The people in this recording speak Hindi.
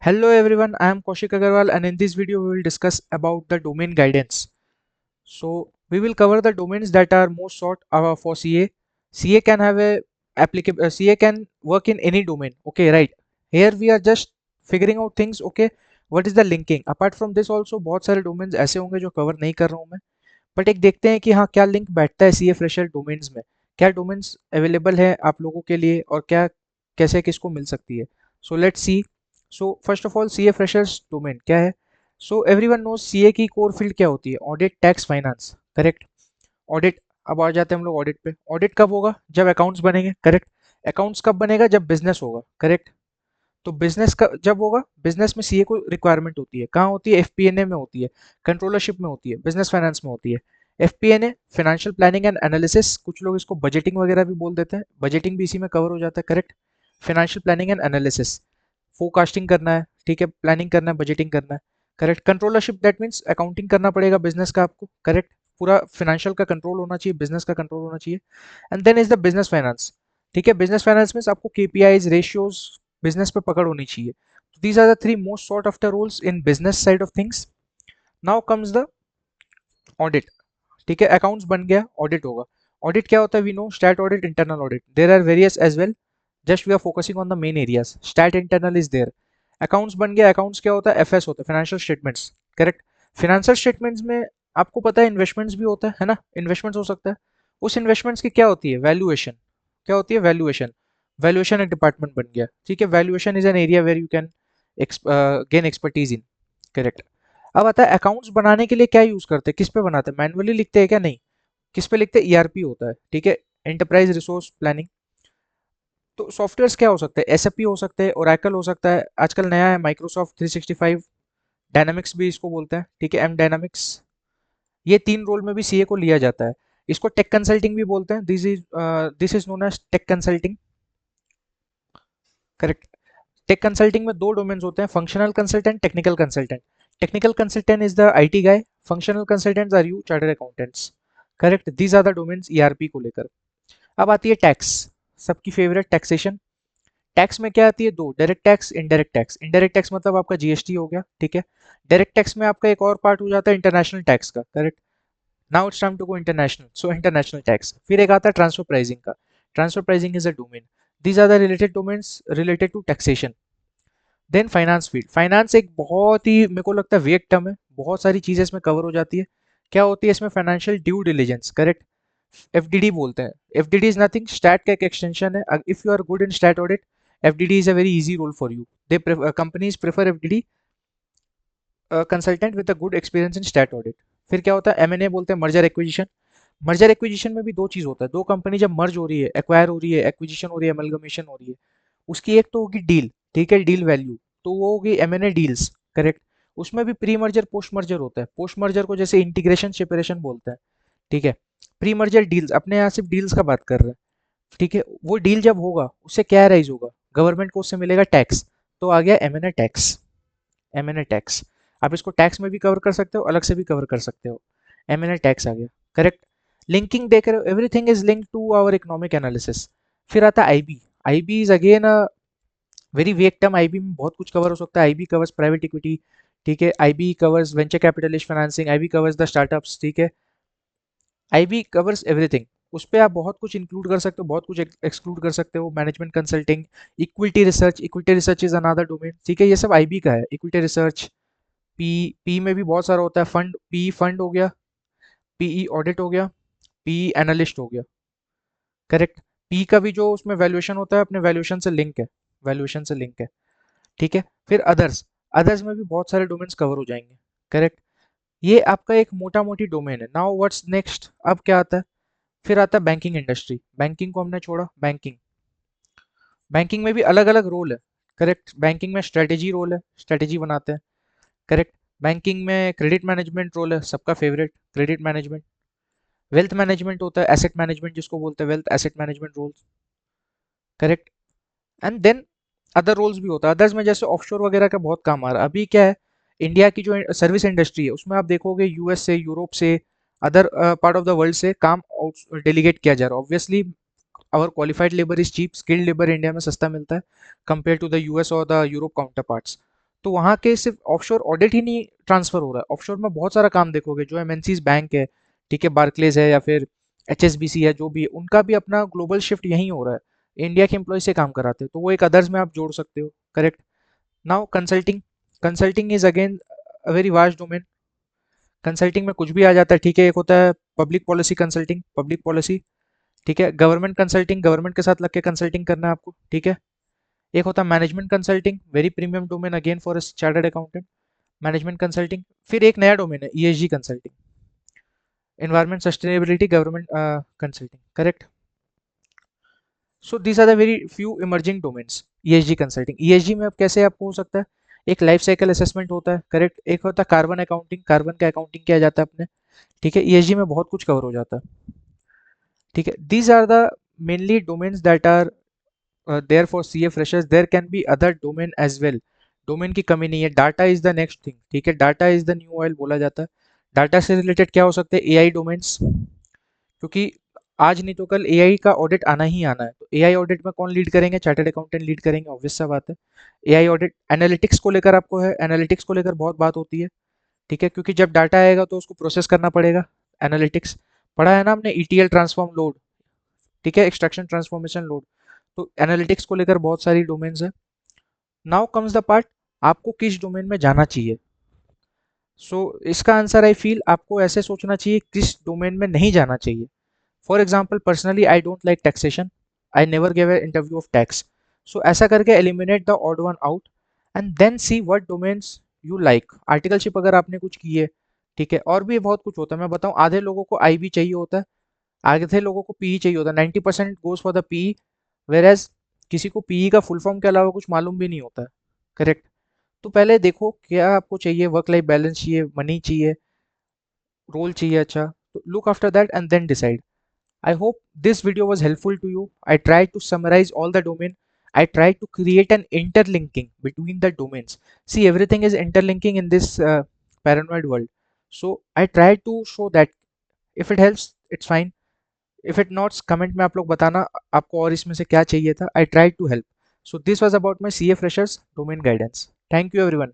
Hello everyone, I am Kaushik Agarwal and in this video we will discuss about the domain guidance. So we will cover the domains that are most sought for CA. CA can have a applicable CA can work in any domain. Okay, right. Here we are just figuring out things. Okay, what is the linking? Apart from this also बहुत सारे domains ऐसे होंगे जो cover नहीं कर रहा हूँ मैं. बट एक देखते हैं कि हाँ क्या लिंक बैठता है सीए फ्रेशर डोमेन्स में, क्या डोमेन्स अवेलेबल है आप लोगों के लिए और क्या कैसे किसको मिल सकती है. So let's see. So first of all CA freshers domain क्या है. सो एवरीवन नोज सीए की कोर फील्ड क्या होती है, audit tax finance. Correct. Audit. अब आ जाते हैं हम लोग ऑडिट पे. ऑडिट कब होगा, जब अकाउंट्स बनेंगे. करेक्ट. अकाउंट्स कब बनेगा, जब बिजनेस होगा. करेक्ट. तो बिजनेस का जब होगा, बिजनेस में सीए को रिक्वायरमेंट होती है. कहाँ होती है, एफपीएनए में होती है, कंट्रोलरशिप में होती है, बिजनेस फाइनेंस में होती है. FP&A financial planning and analysis, कुछ लोग इसको बजटिंग वगैरह भी बोल देते हैं, बजटिंग भी इसी में कवर हो जाता है. Correct. Financial planning and analysis, forecasting करना है, ठीक है, प्लानिंग करना है, बजटिंग करना है. Correct. Controllership that means accounting करना पड़ेगा बिजनेस का आपको. करेक्ट. पूरा फाइनेंशियल का कंट्रोल होना चाहिए, बिजनेस का कंट्रोल होना चाहिए. And then is the business finance. ठीक है, बिजनेस फाइनेंस मीन्स आपको केपीआईज रेशियोज बिजनेस पे पकड़ होनी चाहिए. These are the three most sought after roles in business side of things. Now comes the audit. ठीक है, अकाउंट्स बन गया, ऑडिट होगा. ऑडिट क्या होता है, we know stat audit, internal audit, there are various as well. Just we are focusing on the main areas. Stat internal is there. Accounts बन गया. अकाउंट्स क्या होता है, एफएस होता है, financial statements. Correct. Financial statements में आपको पता है इन्वेस्टमेंट्स भी होता है ना, इन्वेस्टमेंट्स हो सकता है. उस इन्वेस्टमेंट्स की क्या होती है, वैल्यूएशन. क्या होती है, वैल्यूएशन. वैल्यूएशन एक डिपार्टमेंट बन गया. ठीक है, valuation is an area where you can gain expertise in. Correct. अब आता है अकाउंट्स बनाने के लिए क्या यूज करते हैं, किस पे बनाते हैं, मैनुअली लिखते हैं क्या, नहीं. किस पे लिखते हैं, ईआरपी होता है. ठीक है, एंटरप्राइज रिसोर्स प्लानिंग. तो सॉफ्टवेयर्स क्या हो सकते हैं, एसएपी हो सकते हैं, ओरेकल हो सकता है, आजकल नया है माइक्रोसॉफ्ट 365, डायनामिक्स भी इसको बोलते हैं. ठीक है, एम डायनामिक्स. ये तीन रोल में भी सीए को लिया जाता है. इसको टेक कंसल्टिंग भी बोलते हैं. This is known as tech consulting. Correct. Tech consulting में दो डोमेन्स होते हैं, functional consultant, technical consultant. Technical consultant is the IT guy, functional consultants are you chartered accountants. Correct. These are the domains ERP को लेकर. अब आती है टैक्स, सबकी फेवरेट टैक्सेशन. टैक्स में क्या आती है, दो, direct tax, indirect tax. Indirect tax मतलब आपका जीएसटी हो गया. ठीक है. डायरेक्ट टैक्स में आपका एक और पार्ट हो जाता है इंटरनेशनल टैक्स का. Correct. Now it's time to go international. So international tax. फिर एक आता है ट्रांसफर प्राइसिंग का. Transfer pricing is a domain. These are the related domains related to taxation. Then finance field. Finance एक बहुत ही मेरे को लगता है वेग टर्म है, बहुत सारी चीजें इसमें कवर हो जाती है. क्या होती है इसमें, financial due diligence. Correct. FDD बोलते हैं. एफडीडी इज नथिंग, स्टैट का एक एक्सटेंशन है. If you are good in stat audit, FDD is a very easy role for you. They companies prefer FDD consultant with a good experience in stat audit. फिर क्या होता है, एमएनए बोलते हैं, मर्जर एक्विजिशन. मर्जर एक्विजिशन में भी दो चीज होता है, दो कंपनी जब मर्ज हो रही है, एक्वायर हो रही है, एक्विजिशन हो रही है, अमलगमेशन हो रही है, उसकी एक तो होगी डील. ठीक है, डील वैल्यू. तो वो होगी एमएनए डील्स. करेक्ट. उसमें भी प्री मर्जर पोस्ट मर्जर होता है. पोस्ट मर्जर को जैसे इंटीग्रेशन सेपरेशन बोलते हैं. ठीक है. प्री मर्जर डील्स, अपने यहाँ सिर्फ डील्स का बात कर रहे हैं. ठीक है, वो डील जब होगा उससे क्या राइज होगा, गवर्नमेंट को उससे मिलेगा टैक्स. तो आ गया एमएनए टैक्स. MNA tax. आप इसको टैक्स में भी कवर कर सकते हो, अलग से भी कवर कर सकते हो. एमएनए टैक्स आ गया. करेक्ट. लिंकिंग देख रहे हो, everything is linked to our economic analysis. फिर आता है IB. IB is again a very vague term. IB में बहुत कुछ कवर हो सकता है. IB covers private equity. ठीक है, IB covers venture capitalist financing, IB covers the startups. ठीक है, आईबी कवर्स एवरीथिंग. उस पे आप बहुत कुछ इंक्लूड कर सकते हो, बहुत कुछ एक्सक्लूड कर सकते हो. Management consulting, equity research. Equity research is another domain. ठीक है, ये सब आईबी का है. Equity research. पी. पी में भी बहुत सारा होता है. फंड, पी फंड हो गया, पीई ऑडिट हो गया, पीई एनालिस्ट हो गया. करेक्ट. पी का भी जो उसमें वैल्यूएशन होता है, अपने वैल्यूएशन से लिंक है. वैल्यूएशन से लिंक है. ठीक है. फिर अदर्स. अदर्स में भी बहुत सारे डोमेन्स कवर हो जाएंगे. करेक्ट. ये आपका एक मोटा मोटी डोमेन है. नाउ व्हाट्स नेक्स्ट, अब क्या आता है, फिर आता है बैंकिंग इंडस्ट्री. बैंकिंग को हमने छोड़ा. बैंकिंग. बैंकिंग में भी अलग अलग रोल है. करेक्ट. बैंकिंग में स्ट्रेटेजी रोल है, स्ट्रेटेजी बनाते हैं. करेक्ट. बैंकिंग में क्रेडिट मैनेजमेंट रोल है, सबका favourite, credit management. Wealth management होता है, एसेट मैनेजमेंट जिसको बोलते हैं, wealth asset management roles. Correct. And then other roles भी होता है. अदर्स में जैसे ऑफशोर वगैरह का बहुत काम आ रहा है. अभी क्या है, इंडिया की जो सर्विस इंडस्ट्री है उसमें आप देखोगे यूएस से, यूरोप से, other part of the world से काम डेलीगेट किया जा रहा है. Obviously our qualified labour is cheap, skilled labour India में सस्ता मिलता है कंपेयर टू द यूएस और द यूरोप काउंटर पार्ट्स. तो वहाँ के सिर्फ ऑफशोर ऑडिट ही नहीं ट्रांसफर हो रहा है, ऑफशोर में बहुत सारा काम देखोगे, जो एमएनसीज बैंक है, ठीक है, बार्कलेज है या फिर एचएसबीसी है, जो भी है, उनका भी अपना ग्लोबल शिफ्ट यहीं हो रहा है, इंडिया के एम्प्लॉय से काम कराते हैं, तो वो एक अदर्स में आप जोड़ सकते हो। Correct. Now consulting, consulting is again a very vast domain. Consulting में कुछ भी आ जाता है, ठीक है। एक होता है public policy consulting, public policy, ठीक है। गवर्नमेंट कंसल्टिंग, गवर्नमेंट के साथ लग के कंसल्टिंग करना है आपको, ठीक है। एक होता है management consulting, very premium domain again for chartered accountant, management consulting. फिर एक नया डोमेन है ESG consulting, environment sustainability government consulting, correct. So these are the very few emerging domains. ESG consulting, ESG में अब कैसे आपको हो सकता है, एक लाइफ साइकिल असेसमेंट होता है, करेक्ट। एक होता है कार्बन अकाउंटिंग, कार्बन का अकाउंटिंग किया जाता है अपने, ठीक है। ईएसजी में बहुत कुछ कवर हो जाता है, ठीक है। These are the mainly domains that are there for CA freshers. There can be other domain as well, domain की कमी नहीं है। Data is the next thing, ठीक है, data is the new oil बोला जाता है। डाटा से रिलेटेड क्या हो सकते हैं, एआई डोमेन्स, क्योंकि आज नहीं तो कल एआई का ऑडिट आना ही आना है, तो एआई ऑडिट में कौन लीड करेंगे, चार्टर्ड अकाउंटेंट लीड करेंगे, ऑब्वियस सा बात है। एआई ऑडिट, एनालिटिक्स को लेकर आपको है, एनालिटिक्स को लेकर बहुत बात होती है, ठीक है, क्योंकि जब डाटा आएगा तो उसको प्रोसेस करना पड़ेगा। एनालिटिक्स पढ़ा है ना हमने, ईटीएल ट्रांसफॉर्म लोड, ठीक है, एक्सट्रैक्शन ट्रांसफॉर्मेशन लोड। तो एनालिटिक्स को लेकर बहुत सारी डोमेन्स है। नाउ कम्स द पार्ट, आपको किस डोमेन में जाना चाहिए। इसका आंसर आई फील आपको ऐसे सोचना चाहिए किस डोमेन में नहीं जाना चाहिए। For example personally I don't like taxation, I never give a interview of tax. ऐसा करके eliminate the odd one out and then see what domains you like. Articleship अगर आपने कुछ की है, ठीक है, और भी बहुत कुछ होता है, मैं बताऊं, आधे लोगों को आई भी चाहिए होता है, आधे लोगों को पीई चाहिए होता है, 90% goes for the PE, whereas किसी को पीई का फुल फॉर्म के अलावा कुछ मालूम भी नहीं होता है, करेक्ट। तो पहले देखो क्या आपको चाहिए, वर्क लाइफ बैलेंस चाहिए, मनी चाहिए, रोल चाहिए, अच्छा, तो look after that and then decide. I hope this video was helpful to you. I tried to summarize all the domain. I tried to create an interlinking between the domains. See, everything is interlinking in this paranoid world. So I tried to show that. If it helps, it's fine. If it not, comment में आप लोग बताना आपको और इसमें से क्या चाहिए था. I tried to help. So this was about my CA freshers domain guidance. Thank you everyone.